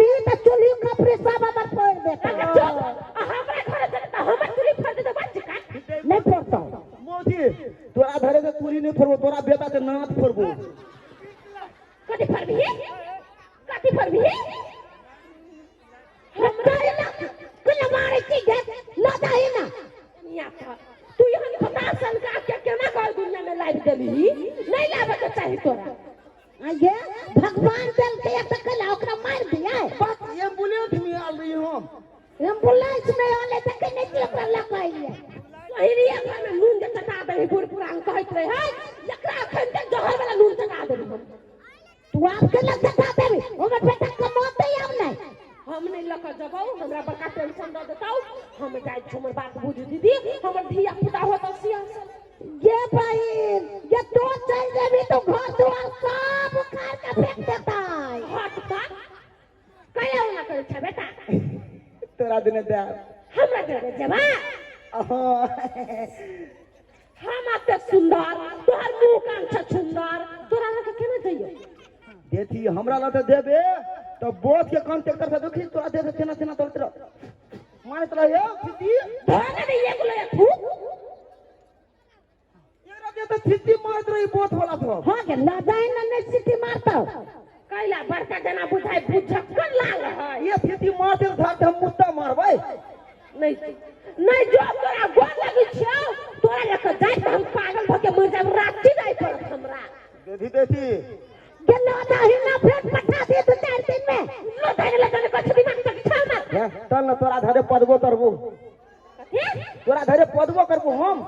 रही तो चुली कपड़े सब हमर फोड़ देता हमरा घर चले तो हमर चुली फोड़ दे बच्चे का नहीं फोड़ता मोदी तोरा धरे के चुली नहीं फोड़बो तोरा बेटा के नाथ फोड़बो कथी फरबी हमरा ना कुल मारे की लादा है ना या तू यहाँ 50 साल का क्या केना कर दुनिया में लाइफ देली नहीं लावे के चाहिए तोरा आगे भगवान दिल के एक कला ओकरा मार दिया बस एम्बुलेंस में आ रही हम एम्बुलेंस में आले तक नहीं ओकरा लगाइले पहिरी अपन नून जे चटा दे बूढ़ पुरान कहत रहे है एकरा अखन तक जहर वाला नून चटा दे तू आपके लग चटा देबी ओकर बेटा कमाते हम नहीं हम नहीं लकर जबौ हमरा बड़का टेंशन दे देतौ हम जाय हमर बात बुझ दीदी हमर धिया पुता होतौ सियासन ये भाई ये तो चल जेबी तो घर दुआर सब उखाड़ के फेंक देता है हट का कया ना करे छ बेटा तोरा दिन दे हमरा दे जबा हम आते सुंदर तोहर मुंह कान छ सुंदर तोरा के केना जइयो देती हमरा ला तो देबे तो बोस के कांटेक्टर से देखी तोरा दे केना केना तोरा मारे तोरा ये सिटी धोने दे ये गुलो फू येरा दे तो सिटी मारत रही बोस वाला तो हां के लदाई न नहीं सिटी मारता कैला बड़का जना बुझाई बुझक्कन लाल है ये सिटी मारते धार हम मुद्दा मारबै नहीं जो तोरा गोल लगी छ तोरा लेके जाय त हम पागल भ के मर जाब राती जाय पड़त हमरा देती के लदा ही ना फेंक पटा दे दो 4 दिन में लदाई कुछ भी नहीं तक छाव ना चल ना तोरा धरे पदबो करबो कथि तोरा धरे पदबो करबो हम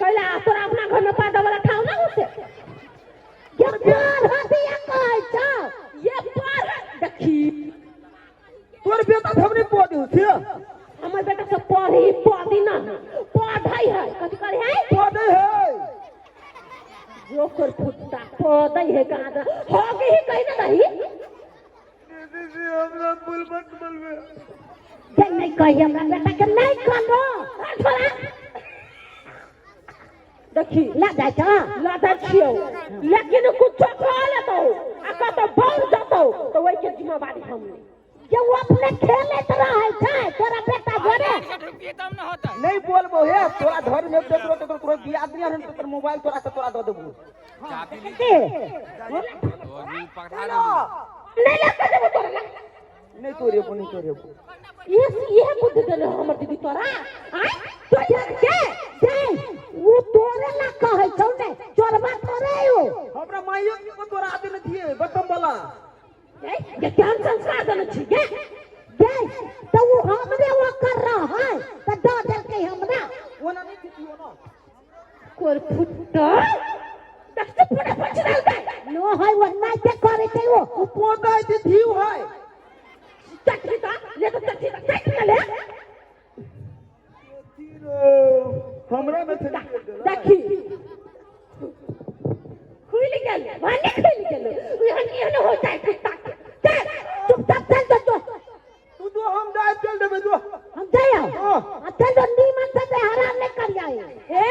कैला तोरा अपना घर में पादा वाला ठाव ना होते ये पार हदिया कहै छ ये पार देखी तोर बेटा हमने पदू छे हमर बेटा से पढ़ी ना पढ़ाई है कथि करे है पदे है जो कर फुटता पढ़ाई है कहां हो गई कहीं ना दही दीदी हमरा बुलबट बोलबे जे नहीं कहि हमरा बेटा के नहीं करो छोड़ा देखी लादा छियो लेकिन कुछ खा लेतो आ कतो भर जतो तो वही के जिम्मेवारी हम जे वो अपने खेलत रहे छै तोरा बेटा घरे नहीं बोलबो हे तोरा घर में देखरो तो तोरा बियाह दिया हन तो मोबाइल तोरा से तोरा द देबो नहीं लेके देबो तोरा नहीं तोरे को नहीं तोरे को ये बुद्धि देले हमर दीदी तोरा आय तो दे वो तोरे ना कहै छौ ने चोरबा तोरे हो हमरा माइयो को तोरा आदि न थिए बतम वाला ये क्या संस्कार देने छी दे तो वो हमरे वो कर रहा है तो दो दे के हमरा ओना नहीं थियो ना कोर फुट्टा दस पूरा पछड़ल दे नो है वो नहीं के करे छै वो पोता थी थियो है चटनी का ले तो चटनी का चटनी ले हमरा में थे देखी खुल गेल वाने खुल गेल यहाँ हो जाए कुत्ता चल चुपचाप चल तो तू तो हम जाए चल देबे तो हम जाया चल तो नीमन से हराम नहीं कर जाए ए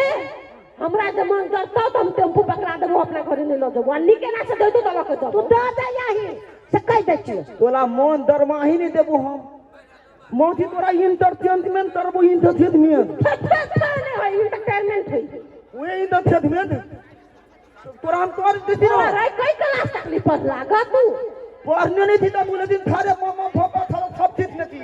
हमरा जे मन करता तो हम टेम्पू पकड़ा देबो अपना घर नहीं लो देबो अन्नी के ना से दे दो दवा के दो तू दे दे यही से कह दे छी तोला मन दरमाही नहीं देबो हम मोती तोरा इंटरटेनमेंट करबो इंटरटेनमेंट नहीं है इंटरटेनमेंट है वे इंटरटेनमेंट तोरा हम तोर देती ना अरे कई क्लास तक नहीं पढ़ लागा तू पढ़ने नहीं थी तो बोले दिन थारे मामा पापा थारे सब ठीक नहीं थी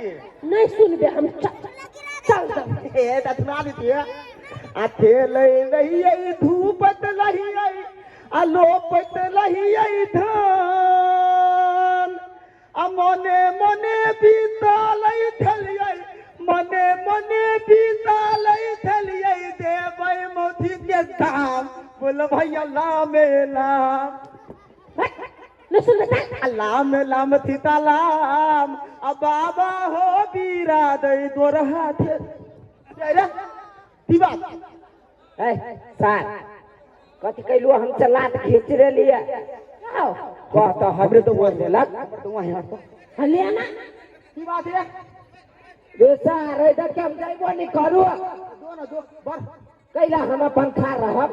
नहीं सुनबे हम चल दम ए दतना दी थी आ खेले नहीं आई धूपत नहीं आई आ लोपत नहीं आई धान आ मने मने बीतालई थलियै मने मने बीतालई थलियै देबै मोती के धाम बोल भैया लाम लाम न सुन बेटा अल्लाह में लाम सीतालाम अब बाबा हो बीरा दई दोर हाथे रे दीवा ए सर कथि कैलु हम चलात खींच रे लिए कह तो हमरे तो बोल देलक तो वहां तो हलिया ना की बात है बेसा रे द के हम जाइबो नहीं करू दो ना दो बर कैला हम अपन खा रहब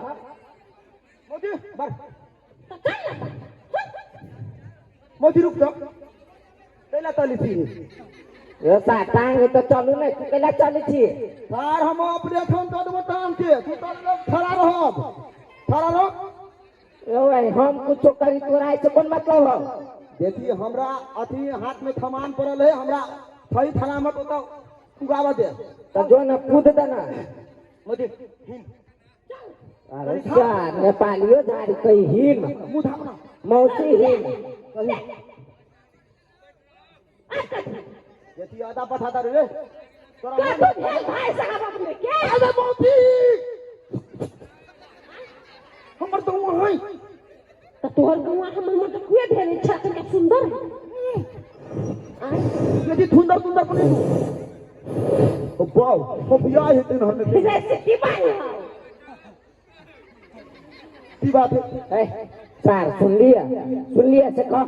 मोदी बर मोदी रुक जा कैला चली थी ए सार टांग तो चलू नहीं तू केला चली छी सार हम ऑपरेशन कर देबो टांग के तू तो खड़ा रह ओए हम कुछ करी तोरा से कौन मतलब हो देखिए हमरा अथी हाथ में सामान पड़ल है हमरा सही सलामत होता उगावा दे तो जो न कूद देना मोदी अरे सार नेपालियो झाड़ी कई हिन मुंह ढाकना मौसी हिन देखिए आधा पठाता रे क्या तू भाई साहब अपने क्या अरे मोदी हमर तो वहां तो तोहर गुआ हमर मत कुए भेल इच्छा के सुंदर यदि सुंदर बने ओ वाओ ओ बिया है दिन हमने जैसे की बात है सार सुन लिया से कह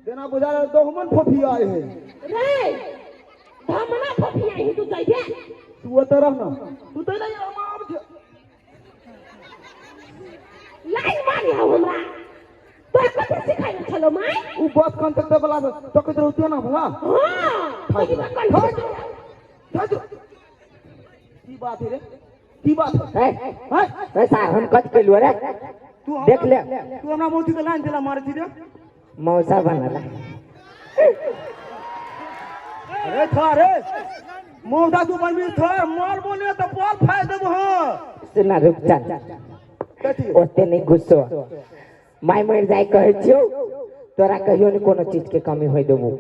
देना बुझा रहे तो हमन फोफी आए हैं रे धमना फफिया ही तू जाइए तू तो रहना तू तो नहीं हम आब छे लाइन मारी हो हमरा तो कते सिखाई छलो माय उ बस कांटेक्ट वाला तो कते रहते ना भला हां की बात है रे की बात है है सार हम कट के रे तू देख ले तू हमरा मोती के लाइन दिला मारे थी रे मौसा बनला अरे था रे मौसा तू बनबी था मार बोले तो बॉल फाड़ देबो हां सुना रुक जा ओते नहीं गुस्सो माय मर जाय कहै छियो तोरा कहियो नहीं कोनो चीज के कमी होय देबो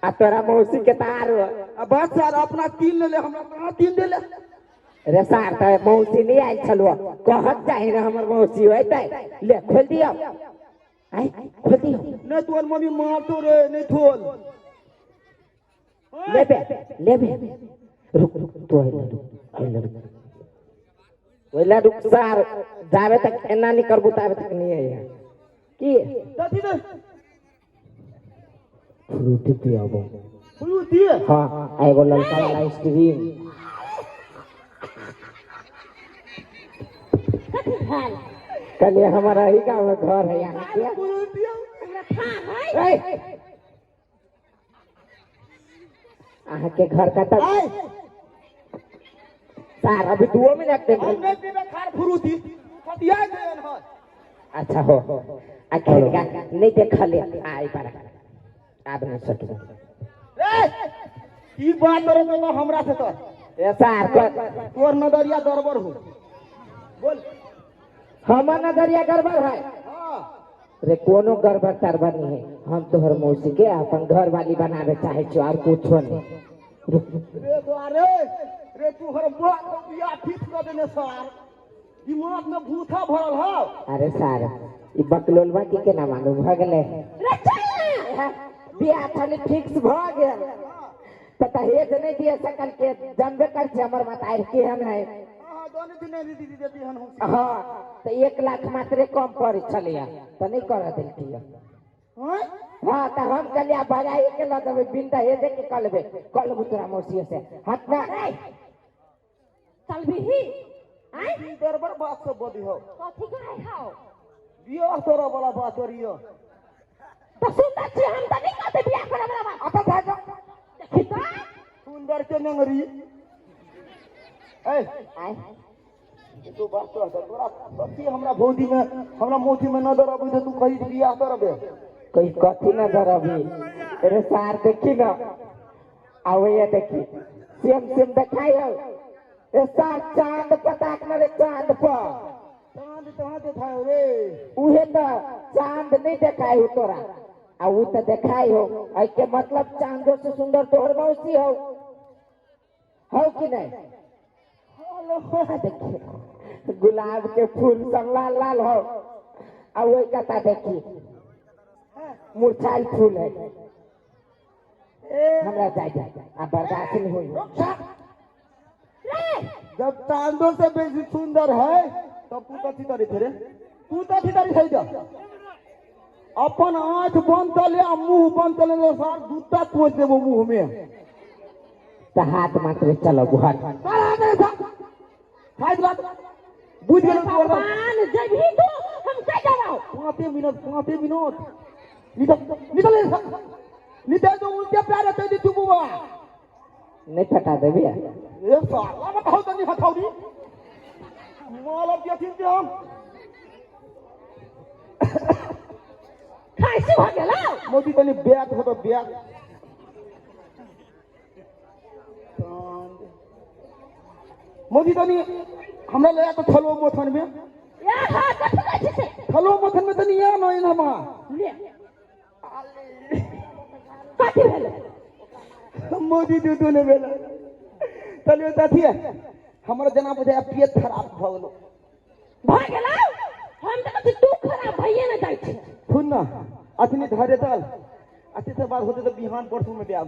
आ तोरा मौसी के तार अब बस यार अपना 3 ले हमरा कहां 3 दे ले रे सार त मौसी नहीं आइल छलो कहत जाहि रे हमर मौसी होय तै ले खोल दियो आई खोल दियो नहीं तोर मम्मी मार तो रे नहीं थोल ले बे रुक तो है ओला रुक सार जावे तक एना नहीं करबो तावे तक नहीं है की दादी दे फ्रूटी पियाबो फ्रूटी हां एगो ललका वाला आइसक्रीम कथि भेल कल हमारा ही गांव में घर है यहाँ के फ्रूटी हमरा था है आहा के घर का तक सार अभी 2 मिनट दे हम नहीं पीबे खार फ्रूटी कतिया देन है अच्छा हो आखिर का नहीं देख ले आई पर आदमी सट रे की बात करे तो हमरा से तो ए सार तोर नजरिया गड़बड़ हो बोल हमर नजरिया गड़बड़ है हां रे कोनो गड़बड़ तरबड़ नहीं है हम तोहर मौसी के अपन घर वाली बनावे चाहे छी और कुछो नहीं रे द्वारे रे तू हर बात बिया ठीक कर देने सार दिमाग में भूथा भरल हो अरे सार ई बकलोलवा की के ना मालूम भ गेले रे चल बियाह थाली फिक्स भ गेल पता है जे नहीं दिए सकल के जानबे कर छै हमर मातार के हम है हां दोनों दिन नहीं दीदी देती हन हम हाँ तो 1 लाख मात्र कम पड़ छलिया तो नहीं कर दिलकी हां हाँ तो हम कलिया बजाई के ल देबे बिंदा हे दे के कलबे कलबू तोरा मौसी से हटना चल भी ही आई की गड़बड़ बात सब बदी हो कथि गाय खाओ बियाह तोरा वाला बात करियो तो सुंदर छी हम त नहीं कहते बियाह करे वाला बात आता भाग देखि तो सुंदर के नंगरी ए आई तू बात तो तोरा सच्ची हमरा भौंदी में हमरा मोती में नजर आबे तो तू कही बियाह करबे कोई कथी न जरबी अरे सार देखी ना आवे देखी सेम देखायो ए सार चांद पताक न रे चांद पर चांद कहां देखायो रे उहे तो चांद नहीं देखाई हो तोरा आ उ तो देखाई हो आई के मतलब चांदो से सुंदर तोहर मौसी हो कि नहीं देखिए गुलाब के फूल सब लाल लाल हो आ वही कता देखिए मुरझाई फूल है हमरा जाए आ बर्दाश्त नहीं हुई जब चांदों से बेसी सुंदर है तब तू कथी करी थे रे तू कथी करी थे जा अपन आंख बंद कर ले मुंह बंद कर ले सार जूता पोंछ देबो मुंह में तो हाथ मात्र चलो बुहर करा दे खाई बात बुझ गेल भगवान जब ही तो हम कह जाओ 5 मिनट निकल निते जो उनके प्यार है तेरी तू बुआ नहीं फटा दे भैया ये साला बताओ तनी हथौड़ी माल अब यथी से हम कैसे हो गेला मोदी तनी बैग हो तो बैग मोदी तनी हमरा ले तो थलो मोथन में या हा कथि कहै छै थलो मोथन में तनी या नहीं ना मां ले कथि भेलै मोदी दूध ने भेल चलिए साथी हमर जना बुझाय पेट खराब भ गेलो भ गेला हम त कहै तू खराब भइए न जाइ छै सुन ना अथनी धरे चल अच्छे से बात होते तो बिहान परसों में देब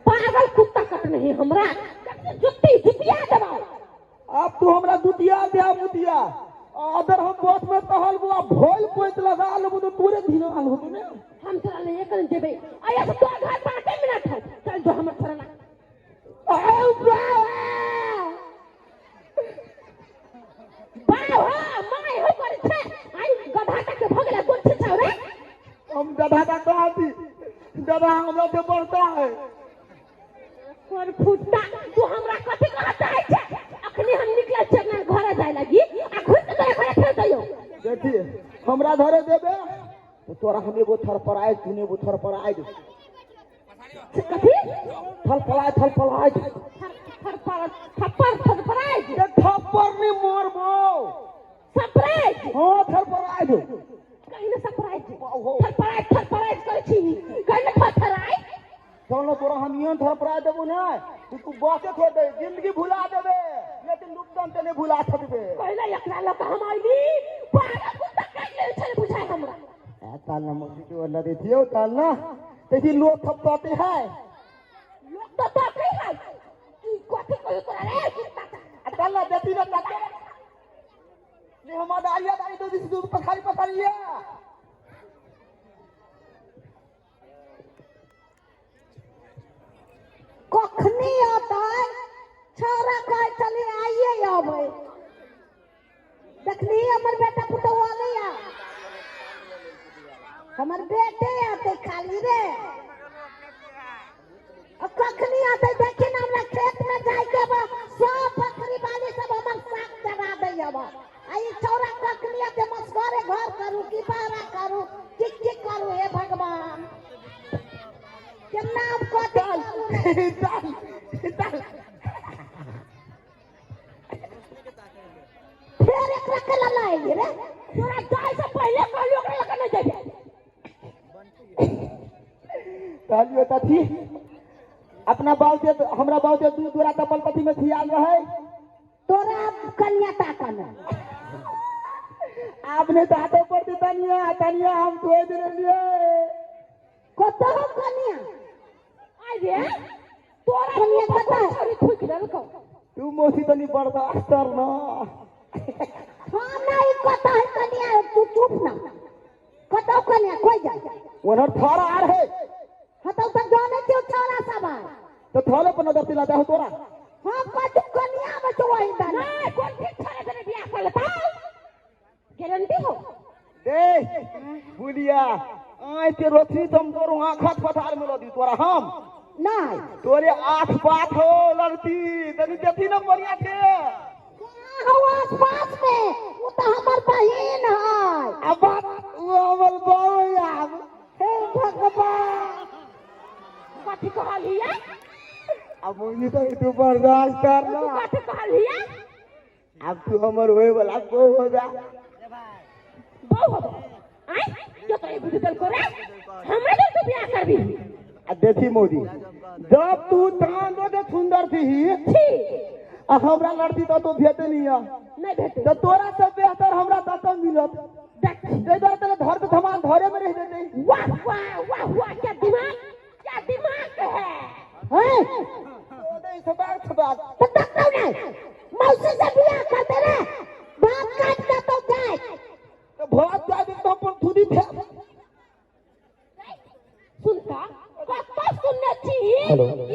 पागल कुत्ता कट नहीं हमरा जुत्ती जुतिया देबा अब तू हमरा दुतिया दे मुतिया अगर हम बस में कहल बुआ भोल पोइत लगा लेबू तो पूरे दिन हाल होतो ने हम तोरा ले एक जेबे आया तो घर 5 मिनट है चल जो हमर थोड़ा आओ बाबा माय हो कर छे आई गधा के भगला कोन छे छौ रे हम गधा का कहा थी गधा हमरा से बढ़ता है कोन फुट्टा तू हमरा कथि कहत है अखनी हम निकल चलना घर जाय लगी आ घुस के तोरा घर फेर दियो देखिए हमरा धरे देबे तो तोरा हम एगो थर पर आए तूने एगो थर पर आए कथि थल पलाए थप्पड़ ये थप्पड़ नहीं मारबो सरप्राइज हां थल पर आए दो कहीं ना सरप्राइज करे छी कहीं ना थरथराई चलो तोरा हम यहां थर पर आए देबो ना तू बाते छोड़ दे जिंदगी भुला देबे लेकिन नुकसान ते नहीं भुला सकबे पहले एकरा लोग हम आइली पागल कुत्ता काट ले छले बुझाय हमरा ए ताल ना मोदी तो अल्लाह दे दियो ताल ना तेजी लोग थपथाते हैं लोग तो कही है कि कथि कोई तोरा रे कुत्ता ताल ना देती ना ताते ने हमारा आलिया दाई तो दिस दूर पर खाली पकड़ लिया कखनी आता है छोरा कह चली आइए आवे देखली हमर बेटा पुतवा नहीं आ हमर बेटे आते खाली रे कखनी आते देखी ना हमरा खेत में जाय के सब बकरी वाली सब हमर साग चढ़ा दे अब आई छोरा कखनी आते मसगरे घर करू की पारा करू की करू हे भगवान केना अब कथल फिर एक रख लाई रे तोरा जाय से पहले कहलियो ओकरा लग नहीं जाबे तालियो ताथी अपना बाल से हमरा बाल से दूर दूरा तपल पति में खियाल रहे तोरा कन्या ताकन आपने दांतों पर दी तनिया हम धोए दे लिए कत हो कन्या आई रे तोरा कन्या कत छोरी खुद दलको तू मोसी तनी बर्दाश्त कर ना हां नहीं कत है कन्या तू चुप ना कत हो कन्या कोई जा वनर थारा आ रहे हतो त जाने क्यों छोरा सब तो थाले पर नजर दिलाता है तोरा हां कत कन्या में तो वही दा नहीं कौन ठीक छोरा तेरे बियाह कर लेता गारंटी हो दे बुलिया आय ते रोथी तुम तोरो आंखत पठार में लदी तोरा हम नहीं तोरे आठ बात हो लड़ती तनी देखी ना बढ़िया थे आवाज पास में वो तो हमर बहन है अब वो हमर बाबू यार हे भगवान कथि कहलिया अब मुझे तो तू बर्दाश्त कर तू ना कथि कहलिया अब तू हमर होए वाला को हो जा बहु हो आई जो तो ये बुद्धल को रे हमरे दिल को ब्याह कर दी देखी मोदी जब तू तान दो सुंदर थी छी हमरा लड़ती तो भेटे नहीं भेटे तो तोरा से बेहतर हमरा दाता मिलत देख इधर तेरे घर पे धमान धरे में रह जाते वाह वाह वाह वाह क्या दिमाग है तो तक क्यों नहीं मौसी से ब्याह करते रे बाप काट के तो जाए तो बहुत ज्यादा तो पर खुदी थे सुनता कत सुनने छी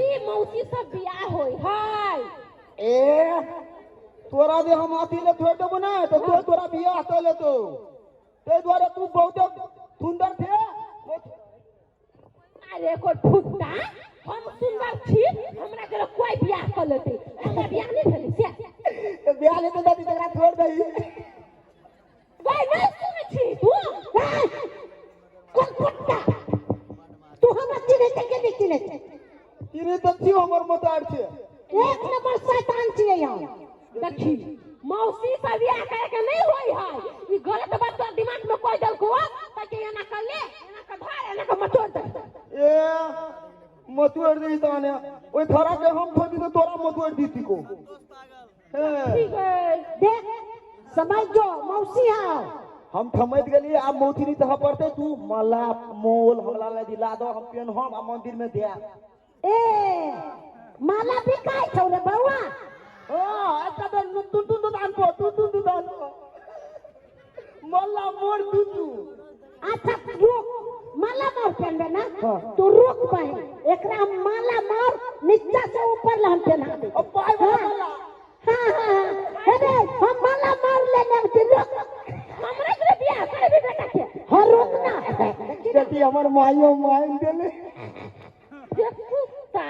ई मौसी से ब्याह होई हाय ए तोरा दे हम आती ले छोड़ देबो ना तो तोरा बियाह कर ले तो ते द्वारा तू बहुत सुंदर थे अरे कोई फुट्टा हम सुंदर छी हमरा के कोई बियाह कर लेते हमरा बियाह नहीं भेले से ब्याह ले तो दादी तकरा छोड़ दही भाई नहीं सुने छी तू कोन फुट्टा तू हमरा चिने के नहीं चिने तिने तो छी हमर मतार छे एक नंबर शैतान छिए यहाँ देखी मौसी से बियाह करे के नहीं होई है ई गलत बात तो दिमाग में कोई दल को ताकि एना कर ले एना का धार एना का मटोड़ दे ए मतुर दे ताने ओई थरा के हम थोड़ी तो तोरा मतुर दीती को ठीक है देख समझ जो मौसी है हम थमैत गेली आ मौथरी तह पड़ते तू मला मोल हमला ले दिला दो हम पेन हम आ मंदिर में दे ए माला बिकाय छौ रे बउआ ओ अच्छा तो तू दान को तू दान को मला मोर तू अच्छा रुक माला मोर पहनबे ना तू रुक पहन एकरा माला मोर नीचा से ऊपर लहन पहना दे अब पाए वाला हां अरे हम माला मोर लेने के रुक हमरा के बियाह करे बेटा के हां रुक ना बेटी हमर माइयो माइन देले देखता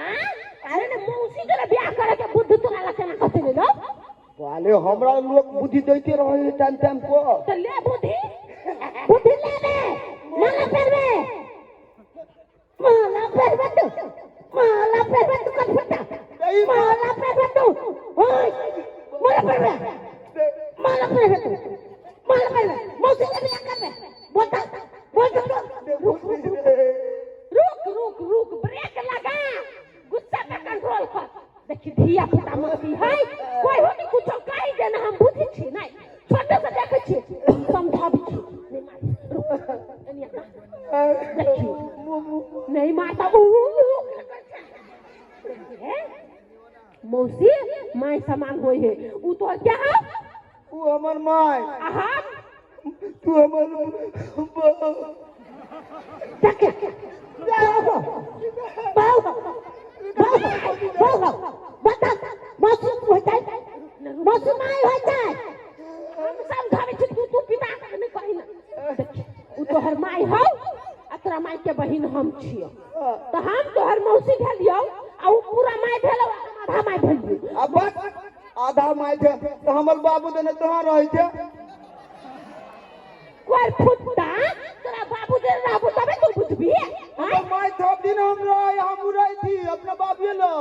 अरे ने मौसी के बियाह करे के बुद्धि तोरा ला केना कहते लो वाले हमरा लोग बुद्धि देते रहे टाइम को तो ले बुद्धि ले ले माला पहनबे तू कौन फटा माला पहनबे तू ओए माला पहनबे तू मौसी से बियाह करबे रुक ब्रेक लगा गुस्सा पे कंट्रोल कर देखी धिया पुता मस्ती है कोई हो नहीं कुछ कहि देना हम बुद्धि छी नहीं छोटे से देखे छी समझाबी छी नहीं मार देखी नहीं मारता मौसी माय समान होई है उ तो क्या है तू हमर माय आहा तू हमर देख बता मौसी होता मौसी माय होता हम समझाबे छी तू पिता के नहीं कहि ना उ तो हर माय हो अतरा माय के बहिन हम छियो तो हम तो हर मौसी भेलियो आ उ पूरा माय भेलो आधा माय भेलियो अब आधा माय थे तो हमर बाबू देने कहां रहे थे कोई फुट्टा तोरा बाबू दे रहबो तबे तू बुझबी हमर माय सब दिन हम रही थी अपने बाबू लो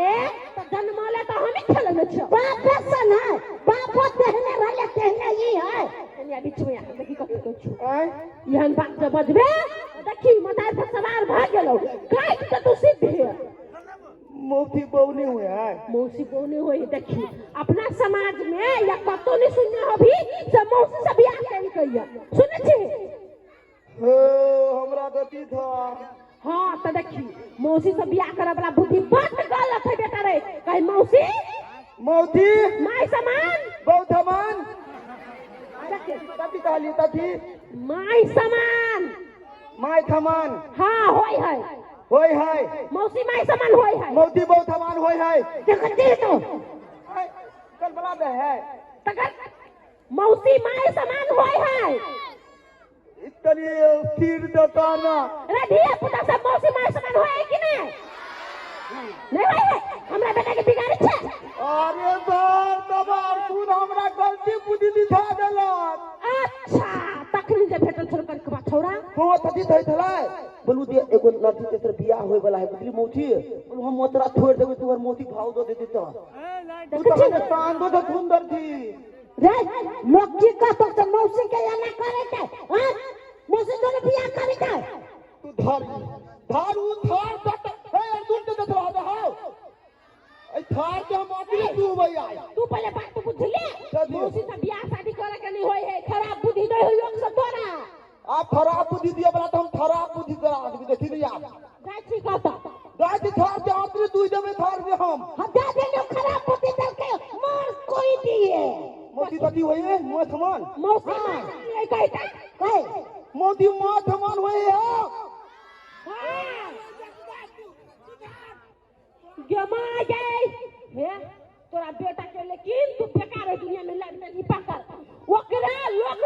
ए तो जन्मले तो हम ही खेलने छ बाप सन है बापो कहने वाले कहने ही है कन्या बीच में आके देखी कथि कहै छु आय यहन बात जब बजबे देखी मतार पर सवार भ गेलो काट के तू सिद्ध है मौसी बौने हुए है मौसी बौने होई देखी अपना समाज में या कतो नहीं सुनने हो भी से मौसी से बियाह कैल कहिया सुने छी हो हमरा गति था हां त देखी मौसी से बियाह करे वाला बुद्धि बड गलत है बेटा रे कहि मौसी मौसी माय समान बहुत समान देखी कथी कहली तथी माय समान माय थमान हां होई है होय है मौसी माय समान होई है मौसी बहुत समान होय है देखते तो आय, कल बला दे है तकर मौसी माय समान होई है इतनी तीर दताना रे धिया पुता सब मौसी माय समान होई है कि नहीं नहीं होई है हमरा बेटा के बिगाड़ी छे अरे बार दबार तू हमरा गलती बुद्धि दिखा देलक अच्छा तखनी जे भेटल छोड़ कर के छौरा हां तथी थई थलाई बोलू दे एगो लड़की के तरफ बियाह होय वाला है बुझली मौसी बोलू हम मोतरा छोड़ देबे तोहर मौसी भाव दो देती तो तू तो हमें सांदो तो सुंदर थी रे लोग की कहतो से मौसी के या ना करे थे हां मौसी तो बियाह करे थे तू धारू थार तक हे अर्जुन के देख रहा हां ए थार के हम आके तू भैया तू पहले बात तो बुझ ले कथी? मौसी से बियाह शादी करे के नहीं होई है खराब बुद्धि नहीं होई लोग सब तोरा आप खराब बुद्धि दिया बला तो हम खराब बुद्धि करा देबे देखी नहीं आप गाय छी कहता गाय के थार के आंतरे तू देबे थार में हम हटा दे लो खराब बुद्धि दल के मार कोई दिए मोती तती होई है मोह समान मौसी नहीं कहता कहे मोती मां समान होई है गमा गई है तोरा बेटा के लेकिन तू बेकार है दुनिया में लड़ने नहीं पाकर ओकरा लोग